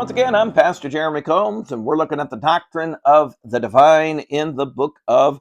once again, I'm Pastor Jeremy Combs, and we're looking at the doctrine of the divine in the book of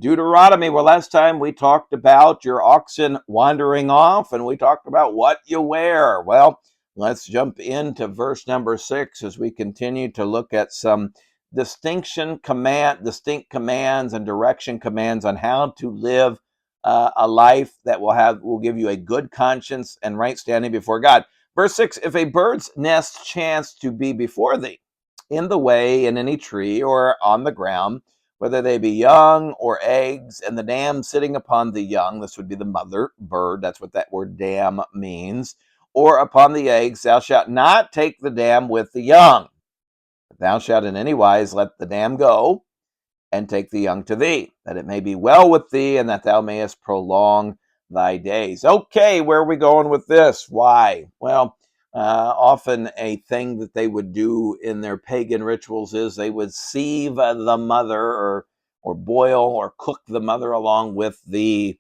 Deuteronomy. Well, last time we talked about your oxen wandering off, and we talked about what you wear. Well, let's jump into verse number 6 as we continue to look at some distinct commands and direction commands on how to live a life that will give you a good conscience and right standing before God. Verse 6, if a bird's nest chance to be before thee, in the way, in any tree, or on the ground, whether they be young or eggs, and the dam sitting upon the young, this would be the mother bird, that's what that word dam means, or upon the eggs, thou shalt not take the dam with the young. But thou shalt in any wise let the dam go, and take the young to thee, that it may be well with thee, and that thou mayest prolong thy days. Okay, where are we going with this? Why? Well, often a thing that they would do in their pagan rituals is they would sieve the mother, or boil or cook the mother along with the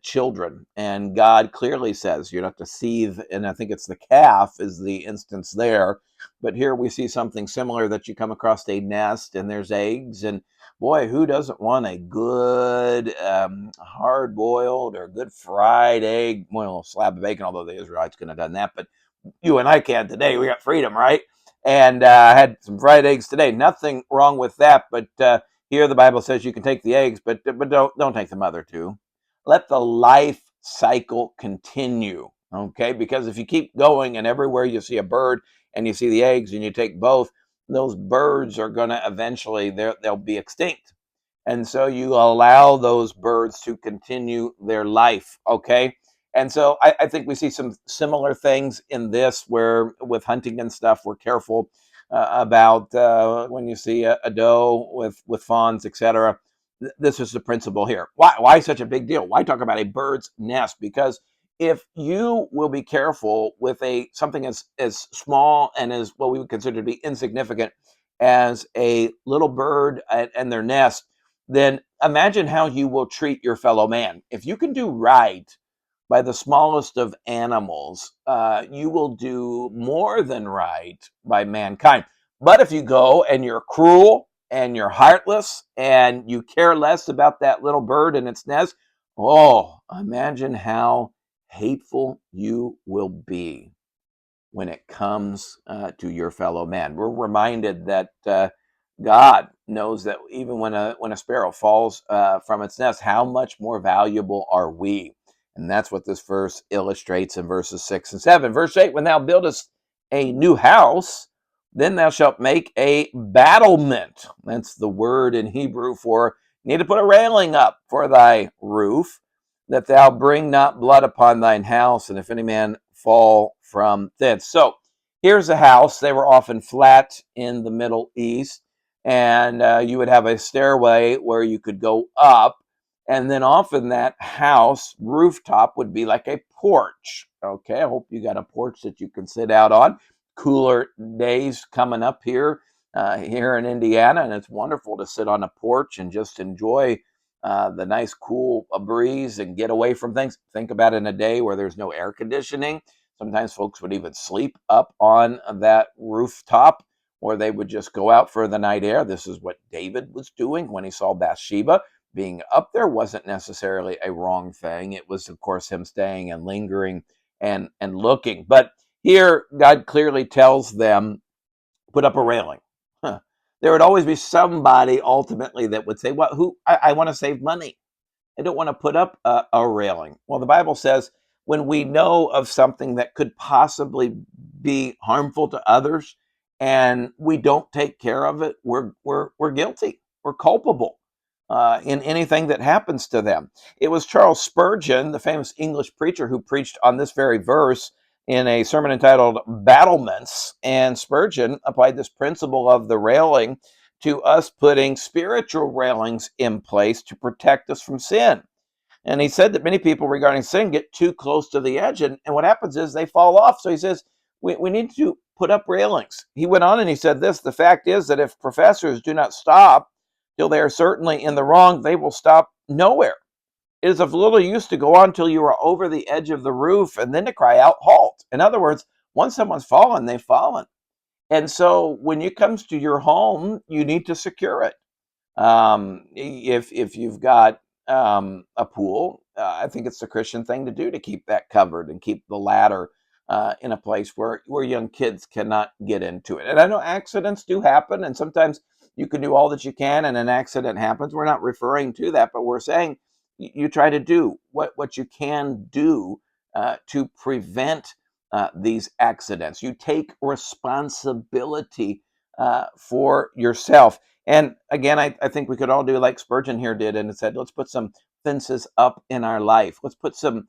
children. And God clearly says you're not to sieve, and I think it's the calf is the instance there. But here we see something similar, that you come across a nest and there's eggs, and boy, who doesn't want a good hard-boiled or good fried egg? Well, a slab of bacon, although the Israelites couldn't have done that, but you and I can today. We got freedom, right? And I had some fried eggs today. Nothing wrong with that, but here the Bible says you can take the eggs, but don't take the mother too. Let the life cycle continue, okay? Because if you keep going and everywhere you see a bird and you see the eggs and you take both, those birds are going to eventually, they'll be extinct. And so you allow those birds to continue their life, okay? And so I think we see some similar things in this, where with hunting and stuff, we're careful about when you see a doe with fawns, etc. This is the principle here. Why such a big deal? Why talk about a bird's nest? Because if you will be careful with something as small and as what we would consider to be insignificant as a little bird and their nest, then imagine how you will treat your fellow man. If you can do right by the smallest of animals, you will do more than right by mankind. But if you go and you're cruel and you're heartless and you care less about that little bird and its nest, oh, imagine how hateful you will be when it comes to your fellow man. We're reminded that God knows that even when a sparrow falls from its nest, how much more valuable are we? And that's what this verse illustrates in verses 6 and 7. Verse 8, when thou buildest a new house, then thou shalt make a battlement. That's the word in Hebrew for you need to put a railing up for thy roof, that thou bring not blood upon thine house, and if any man fall from thence. So here's a house. They were often flat in the Middle East, and you would have a stairway where you could go up, and then often that house rooftop would be like a porch. Okay, I hope you got a porch that you can sit out on. Cooler days coming up here in Indiana, and it's wonderful to sit on a porch and just enjoy the nice cool breeze and get away from things. Think about in a day where there's no air conditioning. Sometimes folks would even sleep up on that rooftop, or they would just go out for the night air. This is what David was doing when he saw Bathsheba. Being up there wasn't necessarily a wrong thing. It was, of course, him staying and lingering and looking. But here, God clearly tells them, put up a railing. Huh. There would always be somebody ultimately that would say, "Well, I want to save money. I don't want to put up a railing." Well, the Bible says when we know of something that could possibly be harmful to others and we don't take care of it, we're guilty. We're culpable in anything that happens to them. It was Charles Spurgeon, the famous English preacher, who preached on this very verse in a sermon entitled Battlements. And Spurgeon applied this principle of the railing to us putting spiritual railings in place to protect us from sin. And he said that many people regarding sin get too close to the edge, and what happens is they fall off. So he says, we need to put up railings. He went on and he said this, the fact is that if professors do not stop till they are certainly in the wrong, they will stop nowhere. It is of little use to go on till you are over the edge of the roof and then to cry out, halt. In other words, once someone's fallen, they've fallen. And so when it comes to your home, you need to secure it. If you've got a pool, I think it's the Christian thing to do to keep that covered and keep the ladder in a place where young kids cannot get into it. And I know accidents do happen, and sometimes you can do all that you can, and an accident happens. We're not referring to that, but we're saying you try to do what you can do to prevent these accidents. You take responsibility for yourself. And again, I think we could all do like Spurgeon here did and said, let's put some fences up in our life. Let's put some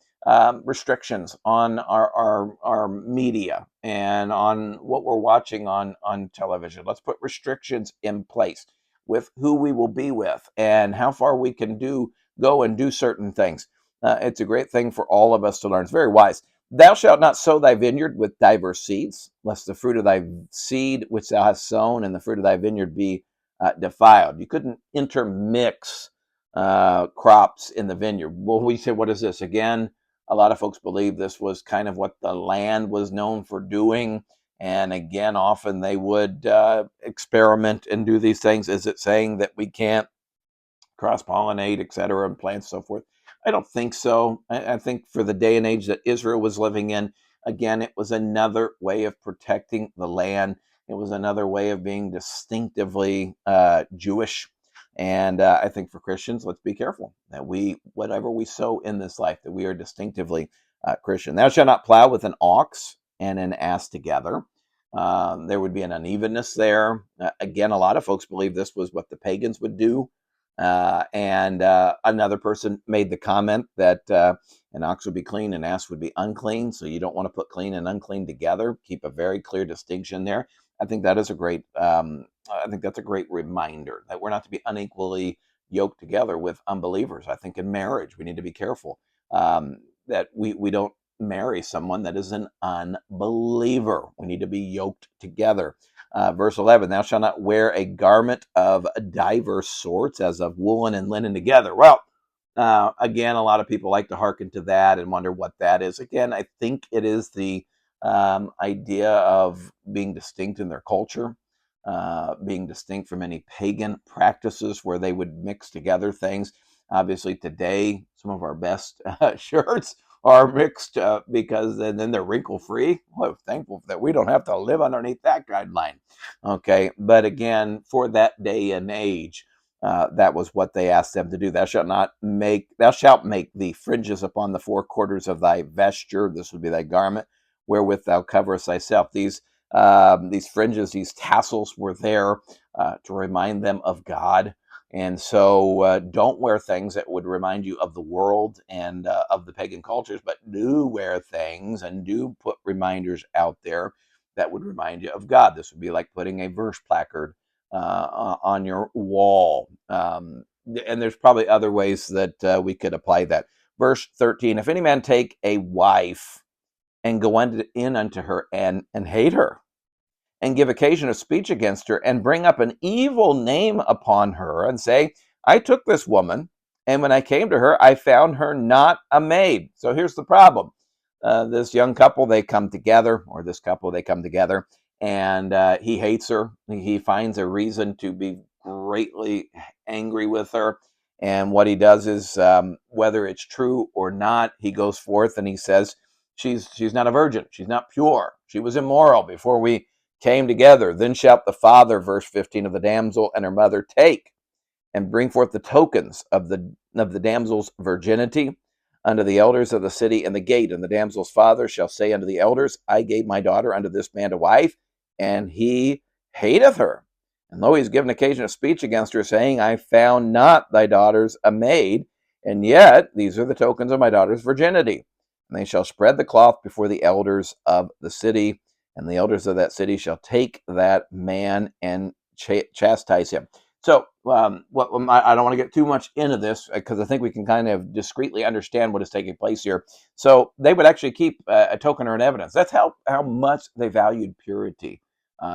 restrictions on our media and on what we're watching on television. Let's put restrictions in place with who we will be with and how far we can go and do certain things. It's a great thing for all of us to learn. It's very wise. Thou shalt not sow thy vineyard with diverse seeds, lest the fruit of thy seed which thou hast sown and the fruit of thy vineyard be defiled. You couldn't intermix crops in the vineyard. Well, we say, what is this? Again, a lot of folks believe this was kind of what the land was known for doing. And again, often they would experiment and do these things. Is it saying that we can't cross-pollinate, et cetera, and plants, so forth? I don't think so. I think for the day and age that Israel was living in, again, it was another way of protecting the land. It was another way of being distinctively Jewish. And I think for Christians, let's be careful that whatever we sow in this life, that we are distinctively Christian. Thou shalt not plow with an ox and an ass together. There would be an unevenness there. Again, a lot of folks believe this was what the pagans would do. And another person made the comment that an ox would be clean, an ass would be unclean. So you don't want to put clean and unclean together. Keep a very clear distinction there. I think that is a great. I think that's a great reminder that we're not to be unequally yoked together with unbelievers. I think in marriage we need to be careful that we don't marry someone that is an unbeliever. We need to be yoked together. Verse 11, thou shalt not wear a garment of diverse sorts, as of woolen and linen together. Well, again, a lot of people like to hearken to that and wonder what that is. Again, I think it is the idea of being distinct in their culture, being distinct from any pagan practices where they would mix together things. Obviously, today, some of our best shirts are mixed because then they're wrinkle free. Well, thankful that we don't have to live underneath that guideline. Okay, but again, for that day and age, that was what they asked them to do. Thou shalt make the fringes upon the four quarters of thy vesture. This would be thy garment, wherewith thou coverest thyself. These fringes, these tassels were there to remind them of God. And so don't wear things that would remind you of the world and of the pagan cultures, but do wear things and do put reminders out there that would remind you of God. This would be like putting a verse placard on your wall. And there's probably other ways that we could apply that. Verse 13, if any man take a wife and go in unto her and hate her, and give occasion of speech against her, and bring up an evil name upon her, and say, I took this woman, and when I came to her, I found her not a maid. So here's the problem. This young couple, they come together, or this couple, they come together, and he hates her. He finds a reason to be greatly angry with her. And what he does is, whether it's true or not, he goes forth and he says, she's not a virgin. She's not pure. She was immoral before we came together. Then shalt the father, verse 15, of the damsel and her mother take and bring forth the tokens of the damsel's virginity unto the elders of the city and the gate. And the damsel's father shall say unto the elders, I gave my daughter unto this man to wife, and he hateth her. And lo, he has given occasion of speech against her, saying, I found not thy daughters a maid, and yet these are the tokens of my daughter's virginity. And they shall spread the cloth before the elders of the city, and the elders of that city shall take that man and chastise him. So, I don't want to get too much into this because I think we can kind of discreetly understand what is taking place here. So, they would actually keep a token or an evidence. That's how much they valued purity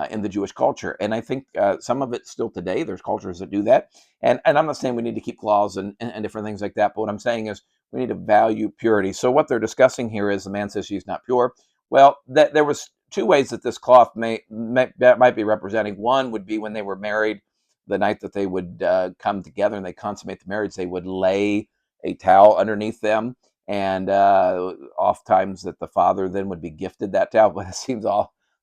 in the Jewish culture. And I think some of it still today, there's cultures that do that. And I'm not saying we need to keep claws and different things like that. But what I'm saying is we need to value purity. So, what they're discussing here is the man says she's not pure. Well, there was two ways that this cloth that might be representing. One would be when they were married, the night that they would come together and they consummate the marriage, they would lay a towel underneath them, and oftentimes that the father then would be gifted that towel. But it seems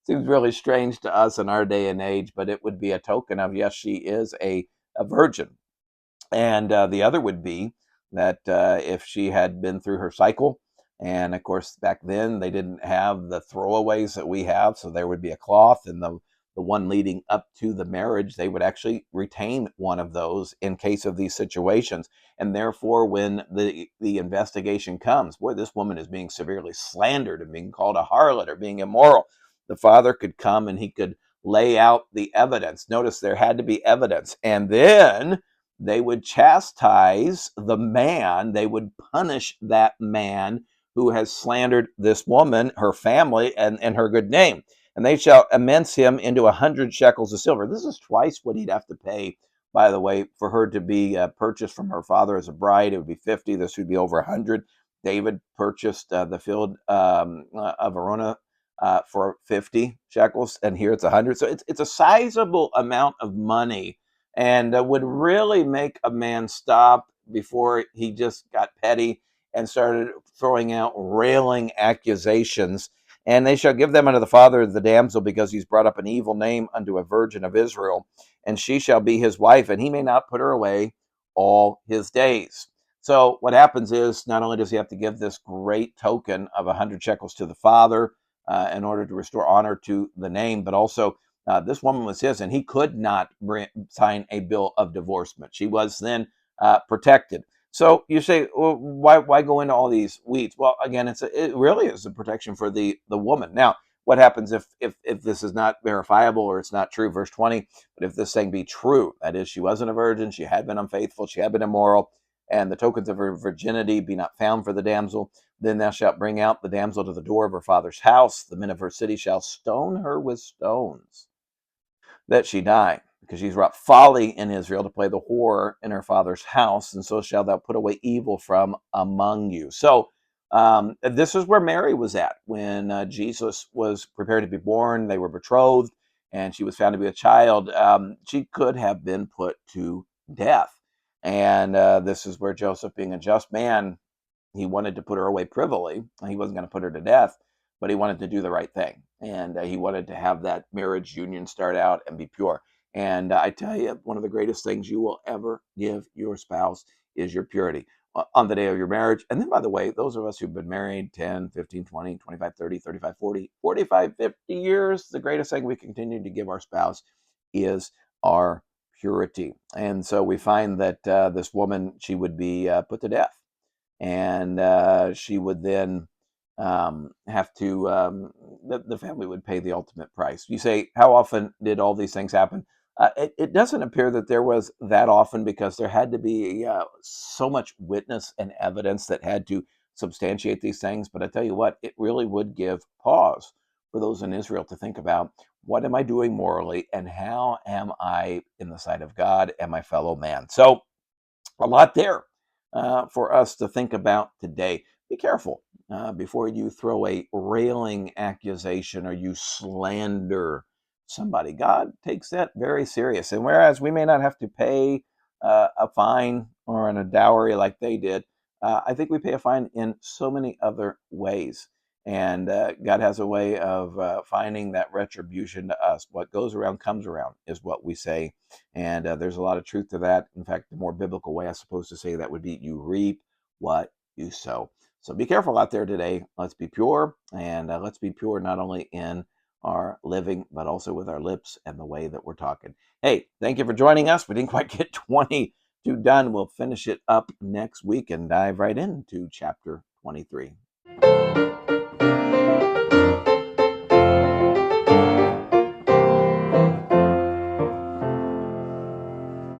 really strange to us in our day and age. But it would be a token of, yes, she is a virgin. And the other would be that if she had been through her cycle, and of course back then they didn't have the throwaways that we have, so there would be a cloth, and the one leading up to the marriage, they would actually retain one of those in case of these situations. And therefore, when the investigation comes, boy, this woman is being severely slandered and being called a harlot or being immoral, the father could come and he could lay out the evidence. Notice there had to be evidence, and then they would chastise the man, they would punish that man who has slandered this woman, her family, and her good name. And they shall immense him into 100 shekels of silver. This is twice what he'd have to pay, by the way, for her to be purchased from her father as a bride. It would be 50. This would be over 100. David purchased the field of Arona for 50 shekels, and here it's 100. So it's a sizable amount of money, and would really make a man stop before he just got petty and started throwing out railing accusations. And they shall give them unto the father of the damsel, because he's brought up an evil name unto a virgin of Israel, and she shall be his wife, and he may not put her away all his days. So what happens is, not only does he have to give this great token of 100 shekels to the father in order to restore honor to the name, but also this woman was his, and he could not sign a bill of divorcement. She was then protected. So you say, well, why go into all these weeds? Well, again, it really is a protection for the woman. Now, what happens if this is not verifiable or it's not true? Verse 20, but if this thing be true, that is, she wasn't a virgin, she had been unfaithful, she had been immoral, and the tokens of her virginity be not found for the damsel, then thou shalt bring out the damsel to the door of her father's house. The men of her city shall stone her with stones, that she die, because she's wrought folly in Israel to play the whore in her father's house, and so shalt thou put away evil from among you. So this is where Mary was at when Jesus was prepared to be born. They were betrothed, and she was found to be a child. She could have been put to death. And this is where Joseph, being a just man, he wanted to put her away privily. He wasn't going to put her to death, but he wanted to do the right thing. And he wanted to have that marriage union start out and be pure. And I tell you, one of the greatest things you will ever give your spouse is your purity on the day of your marriage. And then, by the way, those of us who've been married 10, 15, 20, 25, 30, 35, 40, 45, 50 years, the greatest thing we continue to give our spouse is our purity. And so we find that this woman, she would be put to death, and she would then have to, the family would pay the ultimate price. You say, how often did all these things happen? It doesn't appear that there was that often, because there had to be so much witness and evidence that had to substantiate these things. But I tell you what, it really would give pause for those in Israel to think about, what am I doing morally, and how am I in the sight of God and my fellow man? So a lot there for us to think about today. Be careful before you throw a railing accusation or you slander somebody. God takes that very serious. And whereas we may not have to pay a fine or a dowry like they did, I think we pay a fine in so many other ways. And God has a way of finding that retribution to us. What goes around comes around, is what we say. And there's a lot of truth to that. In fact, the more biblical way, I suppose, to say that would be, you reap what you sow. So be careful out there today. Let's be pure, and let's be pure not only in our living, but also with our lips and the way that we're talking. Hey, thank you for joining us. We didn't quite get 22 done. We'll finish it up next week and dive right into chapter 23.